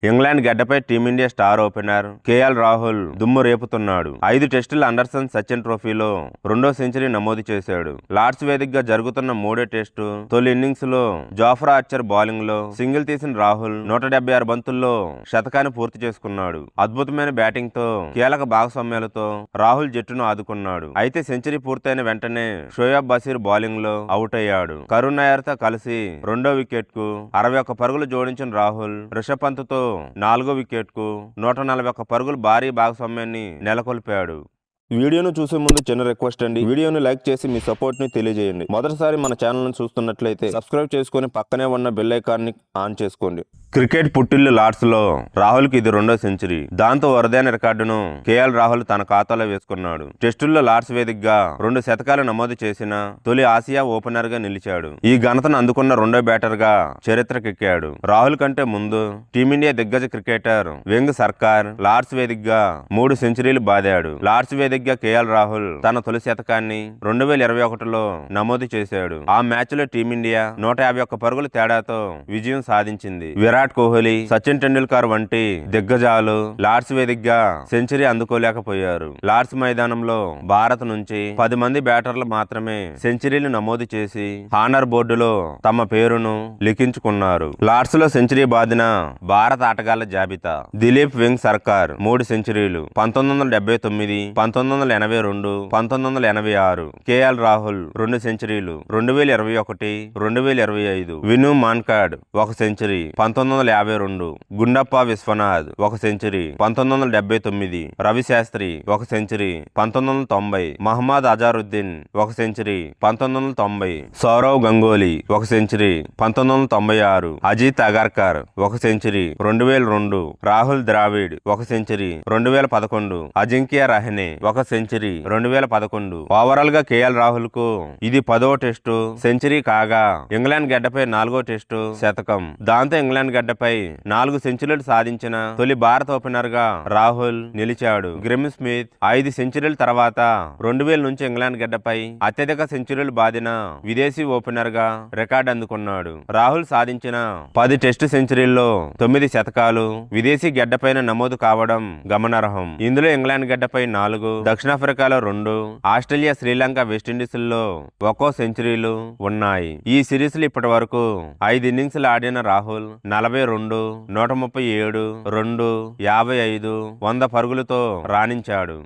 England గడ్డపై team India star opener KL Rahul దుమ్ము రేపుతున్నాడు. 5 టెస్టుల అండర్సన్ సచిన్ ట్రోఫీలో రెండో సెంచరీ నమోదు చేశాడు. లార్డ్స్ వేదికగా జరుగుతున్న మూడో టెస్టు తొలి ఇన్నింగ్స్ లో జాఫ్రా ఆర్చర్ బౌలింగ్ లో సింగిల్ తీసిన రాహుల్ 176 బంతుల్లో శతకాన్ని పూర్తి చేసుకున్నాడు. అద్భుతమైన బ్యాటింగ్ తో కీలక భాగస్వామ్యాలతో రాహుల్ జట్టును ఆదుకున్నాడు. అయితే సెంచరీ పూర్తయిన వెంటనే షోయబ్ బషీర్ బౌలింగ్ లో అవుట్ అయ్యాడు. కరుణ్ నాయర్ తో కలిసి రెండో వికెట్ కు 61 పరుగులు జోడించిన రాహుల్ రిషబ్ పంత్ తో 4వ వికెట్ కు 141 పరుగులు భారీ భాగస్వామ్యాన్ని నెలకొల్పాడు. వీడియోను చూసే ముందు చిన్న రిక్వెస్ట్ అండి, వీడియోను లైక్ చేసి మీ సపోర్ట్ ని తెలియజేయండి. మొదటిసారి మన ఛానల్ ను చూస్తున్నట్లయితే సబ్స్క్రైబ్ చేసుకుని పక్కనే ఉన్న బెల్ ఐకాన్ ని ఆన్ చేసుకోండి. క్రికెట్ పుట్టిల్లు లార్డ్స్ లో రాహుల్ కి ఇది రెండో సెంచరీ. దాంతో వరదైన రికార్డును కేఎల్ రాహుల్ తన ఖాతాలో వేసుకున్నాడు. టెస్టుల్లో లార్డ్స్ వేదికగా 2 శతకాలు నమోదు చేసిన తొలి ఆసియా ఓపెనర్ గా నిలిచాడు. ఈ ఘనతను అందుకున్న రెండో బ్యాటర్ గా చరిత్రకెక్కాడు. రాహుల్ కంటే ముందు టీమిండియా దిగ్గజ క్రికెటర్ వెంగ్ సర్కార్ లార్డ్స్ వేదికగా 3 సెంచరీలు బాదాడు. లార్డ్స్ వేదికగా కేఎల్ రాహుల్ తన తొలి శతకాన్ని 2021లో నమోదు చేశాడు. ఆ మ్యాచ్ లో టీమిండియా 151 పరుగుల తేడాతో విజయం సాధించింది. విరాట్ కోహ్లీ, సచిన్ టెండూల్కర్ వంటి దిగ్గజాలు లార్డ్స్ వేదికగా సెంచరీ అందుకోలేకపోయారు. లార్డ్స్ మైదానంలో భారత్ నుంచి 10 మంది బ్యాటర్లు మాత్రమే సెంచరీలు నమోదు చేసి హానర్ బోర్డులో తమ పేరును లిఖించుకున్నారు. లార్డ్స్ లో సెంచరీ బాదిన భారత ఆటగాళ్ల జాబితా: దిలీప్ వెంగ్ సర్కార్ 3 సెంచరీలు 1979, 1982, 1986. కేఎల్ రాహుల్ 2 సెంచరీలు 2021, 2025. Vinoo Mankad 1 century 1952. Gundappa Viswanath 1 century 1979. Ravi Shastri 1 century 1990. Mohammad Azharuddin 1 century 1990. Sourav Ganguly 1 century 1996. Ajit Agarkar 1 century 2002. Rahul Dravid 1 century 2011. Ajinkya Rahane 1 century 2011. Overall గా కేఎల్ రాహుల్ కు ఇది 10వ టెస్టు సెంచరీ కాగా ఇంగ్లాండ్ గడ్డపై 4వ టెస్టు శతకం. దాంతో ఇంగ్లాండ్ గడ్డపై 4 సెంచరీలు సాధించిన తొలి భారత ఓపెనర్ గా రాహుల్ నిలిచాడు. గ్రిమ్ స్మిత్ 5 సెంచరీల తర్వాత 2000 నుంచి ఇంగ్లాండ్ గడ్డపై అత్యధిక సెంచరీలు బాదిన విదేశీ ఓపెనర్ గా రికార్డు అందుకున్నాడు. రాహుల్ సాధించిన 10 టెస్టు సెంచరీల్లో 9 శతకాలు విదేశీ గడ్డపైన నమోదు కావడం గమనార్హం. ఇందులో ఇంగ్లాండ్ గడ్డపై 4, దక్షిణాఫ్రికాలో 2, ఆస్ట్రేలియా, శ్రీలంక, వెస్టిండీస్ లో ఒక్కో సెంచరీలు ఉన్నాయి. ఈ సిరీస్ లో ఇప్పటి వరకు 5 ఇన్నింగ్స్లు ఆడిన రాహుల్ 42, 137, 2, 55, 100 పరుగులతో రాణించాడు.